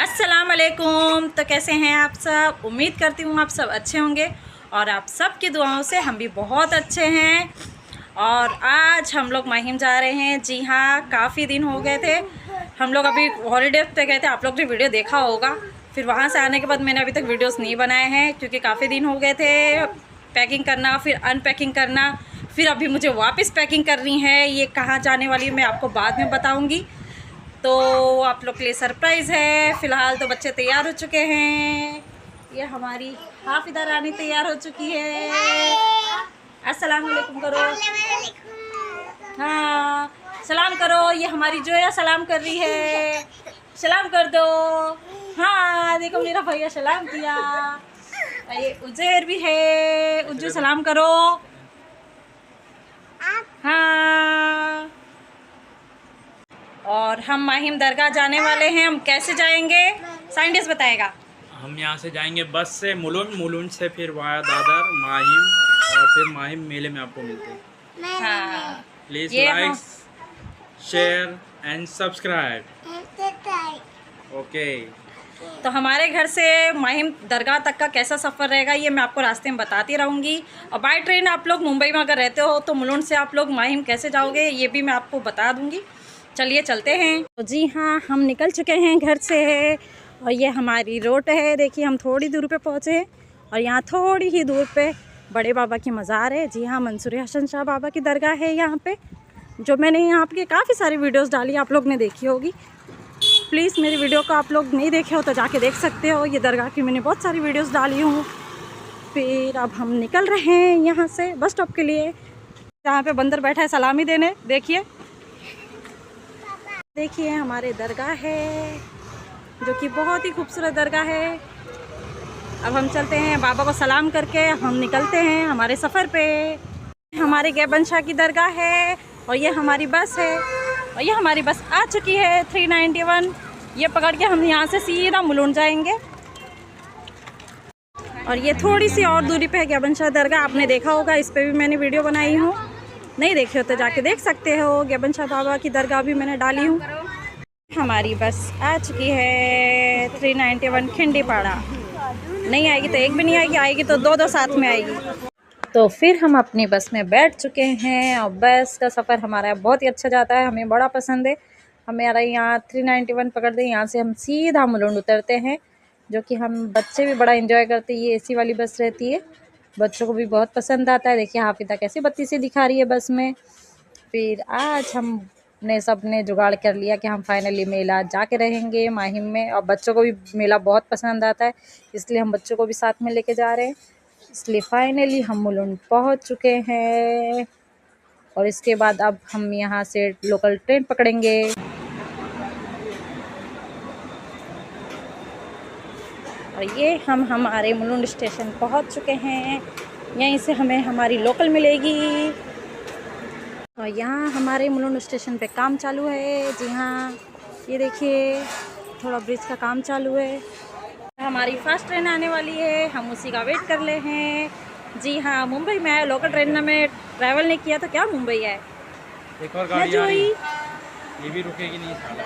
अस्सलाम वालेकुम। तो कैसे हैं आप सब? उम्मीद करती हूँ आप सब अच्छे होंगे और आप सब की दुआओं से हम भी बहुत अच्छे हैं। और आज हम लोग माहिम जा रहे हैं। जी हाँ, काफ़ी दिन हो गए थे। हम लोग अभी हॉलीडे पे गए थे, आप लोग ने वीडियो देखा होगा। फिर वहाँ से आने के बाद मैंने अभी तक वीडियोस नहीं बनाए हैं क्योंकि काफ़ी दिन हो गए थे। पैकिंग करना, फिर अनपैकिंग करना, फिर अभी मुझे वापस पैकिंग करनी है। ये कहाँ जाने वाली है मैं आपको बाद में बताऊँगी। तो आप लोग के लिए सरप्राइज़ है। फ़िलहाल तो बच्चे तैयार हो चुके हैं। ये हमारी हाफिदा रानी तैयार हो चुकी है। अस्सलाम वालेकुम करो। हाँ, सलाम करो। ये हमारी जोया सलाम कर रही है। सलाम कर दो। हाँ, देखो मेरा भैया सलाम किया। ये उजैर भी है। उज्जू सलाम करो। हाँ, और हम माहिम दरगाह जाने वाले हैं। हम कैसे जाएंगे साइंटिस्ट बताएगा। हम यहाँ से जाएंगे बस से मुलुंड से फिर वाया दादर माहिम और फिर माहिम मेले में आपको मिलते हैं। हाँ, प्लीज़ ये like share and subscribe. Okay. तो हमारे घर से माहिम दरगाह तक का कैसा सफ़र रहेगा ये मैं आपको रास्ते में बताती रहूँगी। और बाय ट्रेन आप लोग मुंबई में अगर रहते हो तो मुलुंड से आप लोग माहिम कैसे जाओगे ये भी मैं आपको बता दूँगी। चलिए चलते हैं। तो जी हाँ, हम निकल चुके हैं घर से और ये हमारी रोड है। देखिए हम थोड़ी दूर पे पहुँचे हैं और यहाँ थोड़ी ही दूर पे बड़े बाबा की मज़ार है। जी हाँ, मंसूर हसन शाह बाबा की दरगाह है यहाँ पे, जो मैंने यहाँ पे काफ़ी सारी वीडियोस डाली, आप लोग ने देखी होगी। प्लीज़ मेरी वीडियो को आप लोग नहीं देखे हो तो जाके देख सकते हो। ये दरगाह की मैंने बहुत सारी वीडियोस डाली हूँ। फिर अब हम निकल रहे हैं यहाँ से बस स्टॉप के लिए, जहाँ पे बंदर बैठा है सलामी देने। देखिए हमारे दरगाह है जो कि बहुत ही खूबसूरत दरगाह है। अब हम चलते हैं, बाबा को सलाम करके हम निकलते हैं हमारे सफ़र पे। हमारे गैबन शाह की दरगाह है और ये हमारी बस है और ये हमारी बस आ चुकी है 391। ये पकड़ के हम यहाँ से सीधा मुलुंड जाएंगे। और ये थोड़ी सी और दूरी पे है गैबन शाह दरगाह, आपने देखा होगा, इस पर भी मैंने वीडियो बनाई हूँ। नहीं देखे हो तो जाके देख सकते हो। गैबन शाह बाबा की दरगाह भी मैंने डाली हूँ। हमारी बस आ चुकी है 391 खिंडीपाड़ा। नहीं आएगी तो एक भी नहीं आएगी, आएगी तो दो साथ में आएगी। तो फिर हम अपनी बस में बैठ चुके हैं और बस का सफ़र हमारा बहुत ही अच्छा जाता है, हमें बड़ा पसंद है। हमारा यहाँ 391 पकड़ दे, यहाँ से हम सीधा मुलुंड उतरते हैं, जो कि हम बच्चे भी बड़ा एंजॉय करते हैं। ये एसी वाली बस रहती है, बच्चों को भी बहुत पसंद आता है। देखिए हाफिदा कैसी बत्ती से दिखा रही है बस में। फिर आज हमने सब ने जुगाड़ कर लिया कि हम फाइनली मेला जाके रहेंगे माहिम में, और बच्चों को भी मेला बहुत पसंद आता है, इसलिए हम बच्चों को भी साथ में लेके जा रहे हैं। इसलिए फाइनली हम मुलुंड पहुंच चुके हैं और इसके बाद अब हम यहाँ से लोकल ट्रेन पकड़ेंगे। और ये हम हमारे मुलुंड स्टेशन पहुंच चुके हैं। यहीं से हमें हमारी लोकल मिलेगी। और यहाँ हमारे मुलुंड स्टेशन पे काम चालू है। जी हाँ, ये देखिए थोड़ा ब्रिज का काम चालू है। हमारी फास्ट ट्रेन आने वाली है, हम उसी का वेट कर ले हैं। जी हाँ, मुंबई में आए, लोकल ट्रेन में ट्रैवल नहीं किया तो क्या मुंबई आए। एक और गाड़ी आ रही है, ये भी रुकेगी नहीं साला,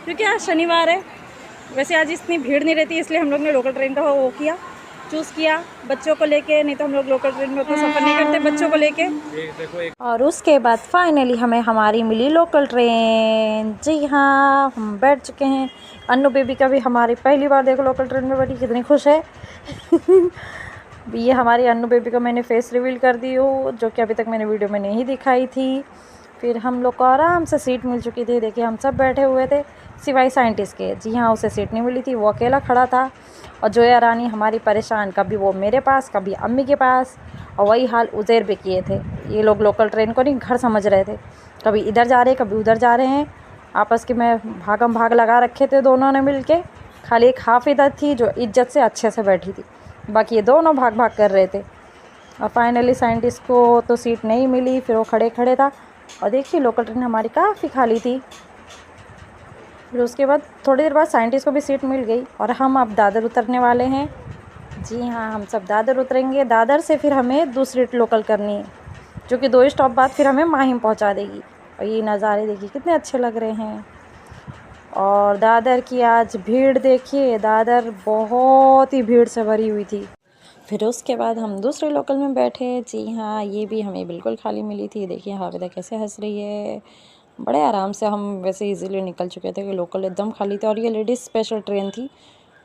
क्योंकि आज शनिवार है। वैसे आज इतनी भीड़ नहीं रहती, इसलिए हम लोग ने लोकल ट्रेन का वो किया, चूज़ किया बच्चों को लेके। नहीं तो हम लोग लोकल ट्रेन में उतना सफ़र नहीं करते बच्चों को लेके। और उसके बाद फाइनली हमें हमारी मिली लोकल ट्रेन। जी हाँ, हम बैठ चुके हैं। अन्नू बेबी का भी हमारी पहली बार देखो लोकल ट्रेन में बैठी, कितनी खुश है। ये हमारी अन्नू बेबी का मैंने फेस रिवील कर दी हूँ, जो कि अभी तक मैंने वीडियो में नहीं दिखाई थी। फिर हम लोग को आराम से सीट मिल चुकी थी। देखिए हम सब बैठे हुए थे सिवाय साइंटिस्ट के। जी हाँ, उसे सीट नहीं मिली थी, वो अकेला खड़ा था। और जोया रानी हमारी परेशान, कभी वो मेरे पास कभी अम्मी के पास। और वही हाल उज़ैर पे किए थे। ये लोग लोकल ट्रेन को नहीं घर समझ रहे थे, कभी इधर जा रहे कभी उधर जा रहे हैं। आपस के में भागम भाग लगा रखे थे दोनों ने मिल के। खाली एक हाफिदा थी जो इज्जत से अच्छे से बैठी थी, बाकी ये दोनों भाग भाग कर रहे थे। और फाइनली साइंटिस्ट को तो सीट नहीं मिली, फिर वो खड़े खड़े था। और देखिए लोकल ट्रेन हमारी काफ़ी खाली थी। फिर उसके बाद थोड़ी देर बाद साइंटिस्ट को भी सीट मिल गई और हम अब दादर उतरने वाले हैं। जी हाँ, हम सब दादर उतरेंगे। दादर से फिर हमें दूसरी लोकल करनी है, जो कि 2 स्टॉप बाद फिर हमें माहिम पहुंचा देगी। और ये नज़ारे देखिए कितने अच्छे लग रहे हैं। और दादर की आज भीड़ देखिए, दादर बहुत ही भीड़ से भरी हुई थी। फिर उसके बाद हम दूसरे लोकल में बैठे। जी हाँ, ये भी हमें बिल्कुल खाली मिली थी। देखिए हाविदा कैसे हंस रही है। बड़े आराम से हम वैसे इजीली निकल चुके थे कि लोकल एकदम खाली था और ये लेडीज़ स्पेशल ट्रेन थी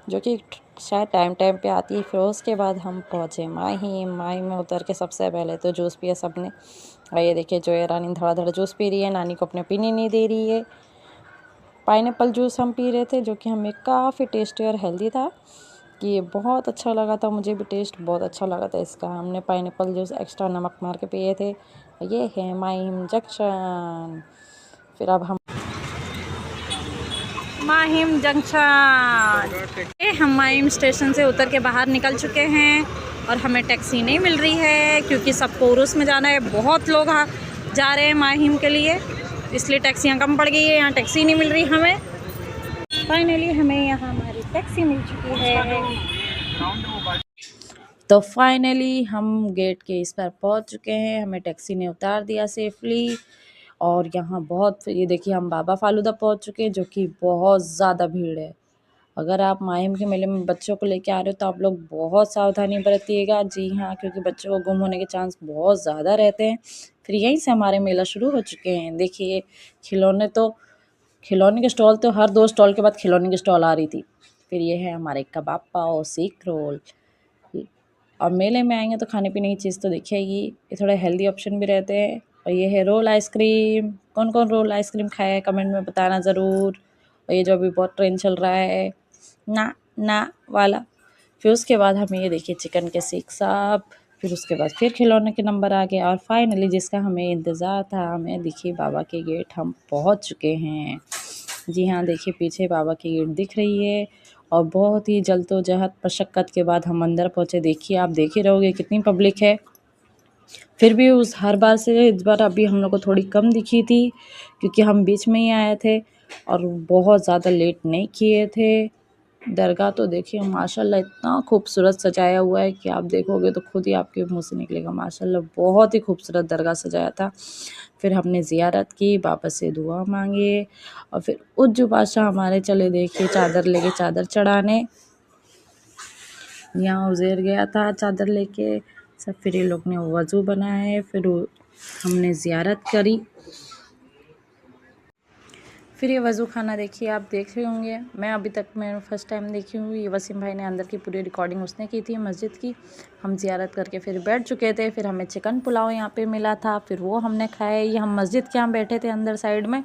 जो कि शायद टाइम टाइम पे आती है। फिर उसके बाद हम पहुँचे माहिम में उतर के सबसे पहले तो जूस पिया सबने। और ये देखिए जो रानी धड़ा जूस पी रही है, नानी को अपने पीने नहीं दे रही है। पाइनएप्पल जूस हम पी रहे थे जो कि हमें काफ़ी टेस्टी और हेल्दी था। कि ये बहुत अच्छा लगा था, मुझे भी टेस्ट बहुत अच्छा लगा था इसका। हमने पाइनएप्पल जूस एक्स्ट्रा नमक मार के पिए थे। ये है माहिम जंक्शन। फिर अब हम माहिम जंक्शन, ये हम माहिम स्टेशन से उतर के बाहर निकल चुके हैं और हमें टैक्सी नहीं मिल रही है क्योंकि सबको उर्स में जाना है। बहुत लोग जा रहे हैं माहिम के लिए, इसलिए टैक्सियाँ कम पड़ गई है। यहाँ टैक्सी नहीं मिल रही हमें। फाइनली हमें यहाँ हमारी टैक्सी मिल चुकी है। तो फाइनली हम गेट के इस पर पहुँच चुके हैं। हमें टैक्सी ने उतार दिया सेफली। और यहाँ बहुत, ये देखिए हम बाबा फालूदा पहुँच चुके हैं जो कि बहुत ज़्यादा भीड़ है। अगर आप माहिम के मेले में बच्चों को लेके आ रहे हो तो आप लोग बहुत सावधानी बरतिएगा। जी हाँ, क्योंकि बच्चों को गुम होने के चांस बहुत ज़्यादा रहते हैं। फिर यहीं से हमारे मेला शुरू हो चुके हैं। देखिए खिलौने के स्टॉल तो हर 2 स्टॉल के बाद खिलौने की स्टॉल आ रही थी। फिर ये है हमारे कबाब पाव, सीख रोल। और मेले में आएंगे तो खाने पीने की चीज़ तो दिखेगी। ये थोड़े हेल्दी ऑप्शन भी रहते हैं। और ये है रोल आइसक्रीम। कौन कौन रोल आइसक्रीम खाया है कमेंट में बताना ज़रूर। और ये जो अभी बहुत ट्रेंड चल रहा है ना वाला। फिर उसके बाद हमें ये देखिए चिकन के सीख साब। फिर उसके बाद फिर खिलौने के नंबर आ गए और फाइनली जिसका हमें इंतज़ार था, हमें देखिए बाबा के गेट हम पहुंच चुके हैं। जी हाँ, देखिए पीछे बाबा की गेट दिख रही है और बहुत ही जल्दोजहद मशक्क़त के बाद हम अंदर पहुँचे। देखिए आप देख ही रहोगे कितनी पब्लिक है। फिर भी उस हर बार से इस बार अभी हम लोग को थोड़ी कम दिखी थी क्योंकि हम बीच में ही आए थे और बहुत ज़्यादा लेट नहीं किए थे। दरगाह तो देखिए माशाल्लाह इतना खूबसूरत सजाया हुआ है कि आप देखोगे तो खुद ही आपके मुंह से निकलेगा माशाल्लाह। बहुत ही खूबसूरत दरगाह सजाया था। फिर हमने ज़ियारत की, बाबा से दुआ मांगे और फिर उज्जू बादशाह हमारे चले देखिए चादर लेके चादर चढ़ाने। यहाँ उज़ैर गया था चादर लेके सब। फिर ये लोग ने वज़ू बनाए, फिर हमने ज़ियारत करी। फिर ये वज़ू खाना देखिए आप देख रहे होंगे। मैं फ़र्स्ट टाइम देखी हूँ। ये वसीम भाई ने अंदर की पूरी रिकॉर्डिंग उसने की थी मस्जिद की। हम ज़ियारत करके फिर बैठ चुके थे। फिर हमें चिकन पुलाव यहाँ पे मिला था, फिर वो हमने खाया। ये हम मस्जिद के यहाँ बैठे थे अंदर साइड में।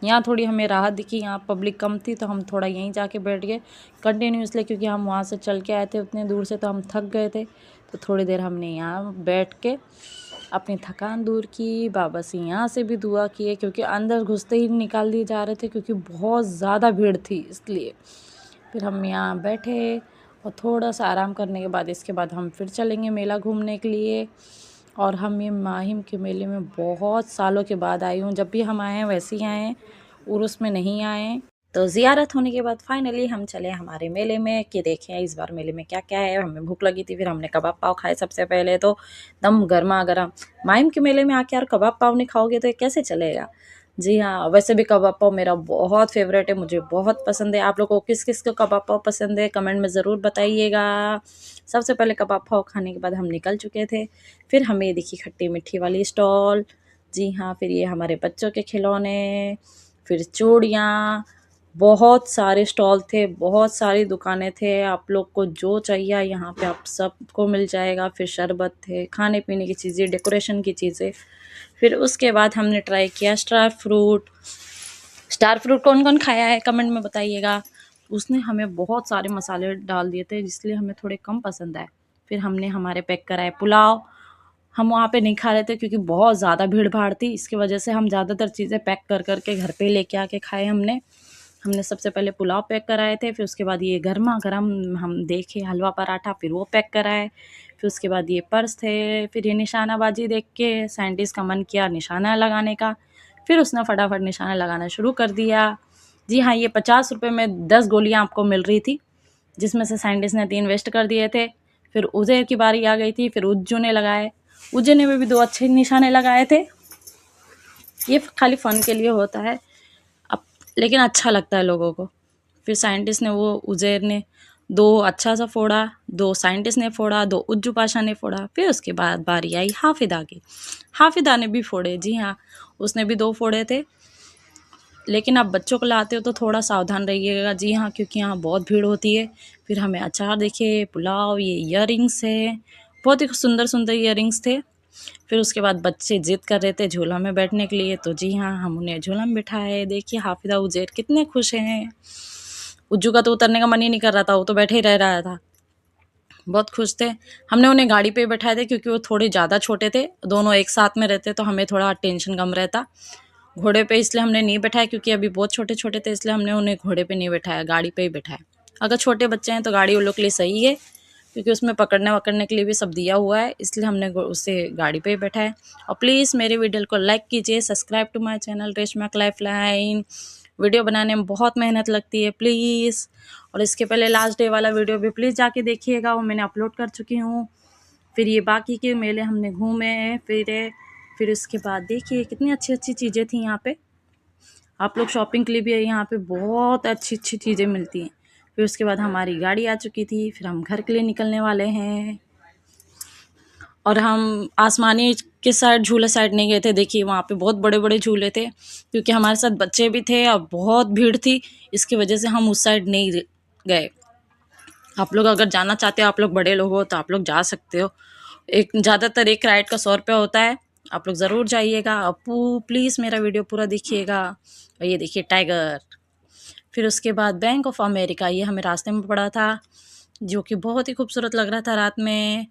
यहाँ थोड़ी हमें राहत दिखी, यहाँ पब्लिक कम थी तो हम थोड़ा यहीं जाके बैठ गए कंटिन्यूसली क्योंकि हम वहाँ से चल के आए थे उतने दूर से, तो हम थक गए थे। तो थोड़ी देर हमने यहाँ बैठ के अपनी थकान दूर की। बाबा से यहाँ से भी दुआ किए क्योंकि अंदर घुसते ही निकाल दिए जा रहे थे क्योंकि बहुत ज़्यादा भीड़ थी इसलिए। फिर हम यहाँ बैठे और थोड़ा सा आराम करने के बाद इसके बाद हम फिर चलेंगे मेला घूमने के लिए। और हम ये माहिम के मेले में बहुत सालों के बाद आई हूँ। जब भी हम आए हैं वैसे ही आए हैं, उर्स में नहीं आए हैं। तो ज़ियारत होने के बाद फाइनली हम चले हमारे मेले में कि देखें इस बार मेले में क्या क्या है। हमें भूख लगी थी, फिर हमने कबाब पाव खाए सबसे पहले तो दम गर्मा गर्म। माहिम के मेले में आके यार कबाब पाव नहीं खाओगे तो ये कैसे चलेगा। जी हाँ, वैसे भी कबाब पाव मेरा बहुत फेवरेट है, मुझे बहुत पसंद है। आप लोगों को किस किस को कबाब पाव पसंद है कमेंट में ज़रूर बताइएगा। सबसे पहले कबाब पाव खाने के बाद हम निकल चुके थे। फिर हमें देखी खट्टी मीठी वाली स्टॉल। जी हाँ, फिर ये हमारे बच्चों के खिलौने, फिर चूड़ियाँ, बहुत सारे स्टॉल थे, बहुत सारी दुकानें थे। आप लोग को जो चाहिए यहाँ पे आप सबको मिल जाएगा। फिर शरबत थे, खाने पीने की चीज़ें, डेकोरेशन की चीज़ें। फिर उसके बाद हमने ट्राई किया स्टार फ्रूट कौन कौन खाया है कमेंट में बताइएगा। उसने हमें बहुत सारे मसाले डाल दिए थे जिसलिए हमें थोड़े कम पसंद आए। फिर हमने हमारे पैक कराए पुलाव। हम वहाँ पे नहीं खा रहे थे क्योंकि बहुत ज़्यादा भीड़ भाड़ थी, इसकी वजह से हम ज़्यादातर चीज़ें पैक कर करके घर पे लेके आके खाए। हमने सबसे पहले पुलाव पैक कराए थे, फिर उसके बाद ये गर्मा गर्म हम देखे हलवा पराठा, फिर वो पैक कराए। फिर उसके बाद ये पर्स थे। फिर ये निशानाबाजी देख के साइंटिस्ट का मन किया निशाना लगाने का, फिर उसने फटाफट निशाना लगाना शुरू कर दिया। जी हाँ, ये 50 रुपये में 10 गोलियाँ आपको मिल रही थी जिसमें से साइंटिस्ट ने 3 वेस्ट कर दिए थे। फिर उज़ैर की बारी आ गई थी, फिर उज्जू ने लगाए। उज्जू ने भी 2 अच्छे निशाने लगाए थे। ये खाली फ़न के लिए होता है। अब लेकिन अच्छा लगता है लोगों को। फिर साइंटिस्ट ने वो उज़ैर ने 2 अच्छा सा फोड़ा, 2 साइंटिस्ट ने फोड़ा, 2 उज्जू पाशा ने फोड़ा। फिर उसके बाद बारी आई हाफिदा की। हाफिदा ने भी फोड़े, जी हाँ, उसने भी 2 फोड़े थे। लेकिन आप बच्चों को लाते हो तो थोड़ा सावधान रहिएगा, जी हाँ, क्योंकि यहाँ बहुत भीड़ होती है। फिर हमें अचार देखिए, पुलाव, ये इयररिंग्स है, बहुत ही सुंदर सुंदर इयररिंग्स थे। फिर उसके बाद बच्चे ज़िद कर रहे थे झूला में बैठने के लिए, तो जी हाँ, हम उन्हें झूला में बिठाए। देखिए हाफिदा उज़ैर कितने खुश हैं। उज्जू का तो उतरने का मन ही नहीं कर रहा था, वो तो बैठे ही रह रहा था, बहुत खुश थे। हमने उन्हें गाड़ी पे बैठाए थे क्योंकि वो थोड़े ज़्यादा छोटे थे, दोनों एक साथ में रहते तो हमें थोड़ा टेंशन कम रहता। घोड़े पे इसलिए हमने नहीं बैठाया क्योंकि अभी बहुत छोटे छोटे थे, इसलिए हमने उन्हें घोड़े पे नहीं बैठाया, गाड़ी पे ही बैठाया। अगर छोटे बच्चे हैं तो गाड़ी उन लोग के लिए सही है, क्योंकि उसमें पकड़ने वकड़ने के लिए भी सब दिया हुआ है, इसलिए हमने उसे गाड़ी पे ही बैठाया। और प्लीज़ मेरे वीडियो को लाइक कीजिए, subscribe to my channel Reshma life line. Video बनाने में बहुत मेहनत लगती है, प्लीज़। और इसके पहले लास्ट डे वाला वीडियो भी प्लीज़ जाके देखिएगा, वो मैंने अपलोड कर चुकी हूँ। फिर ये बाकी के मेले हमने घूमे फिर उसके बाद देखिए कितनी अच्छी अच्छी चीज़ें थी यहाँ पे। आप लोग शॉपिंग के लिए भी यहाँ पे बहुत अच्छी अच्छी चीज़ें मिलती हैं। फिर उसके बाद हमारी गाड़ी आ चुकी थी, फिर हम घर के लिए निकलने वाले हैं। और हम आसमानी के साइड झूले साइड नहीं गए थे, देखिए वहाँ पे बहुत बड़े बड़े झूले थे, क्योंकि हमारे साथ बच्चे भी थे और बहुत भीड़ थी, इसकी वजह से हम उस साइड नहीं गए। आप लोग अगर जाना चाहते हो, आप लोग बड़े लोग हो तो आप लोग जा सकते हो। एक ज़्यादातर एक राइड का 100 रुपया होता है, आप लोग ज़रूर जाइएगा। अपू प्लीज़ मेरा वीडियो पूरा देखिएगा। और ये देखिए टाइगर। फिर उसके बाद बैंक ऑफ अमेरिका, ये हमें रास्ते में पड़ा था, जो कि बहुत ही खूबसूरत लग रहा था रात में।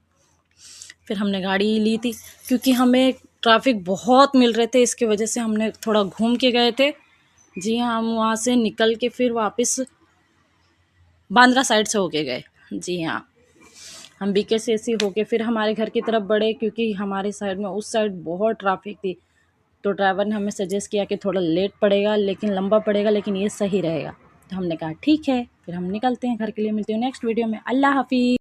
फिर हमने गाड़ी ली थी क्योंकि हमें ट्रैफिक बहुत मिल रहे थे, इसकी वजह से हमने थोड़ा घूम के गए थे। जी हाँ, हम वहाँ से निकल के फिर वापस बांद्रा साइड से होके गए। जी हाँ, हम बीके से ऐसे होके फिर हमारे घर की तरफ बढ़े, क्योंकि हमारे साइड में उस साइड बहुत ट्रैफिक थी। तो ड्राइवर ने हमें सजेस्ट किया कि थोड़ा लेट पड़ेगा, लेकिन लंबा पड़ेगा, लेकिन ये सही रहेगा। तो हमने कहा ठीक है, फिर हम निकलते हैं घर के लिए। मिलते हैं नेक्स्ट वीडियो में। अल्लाह हाफिज़।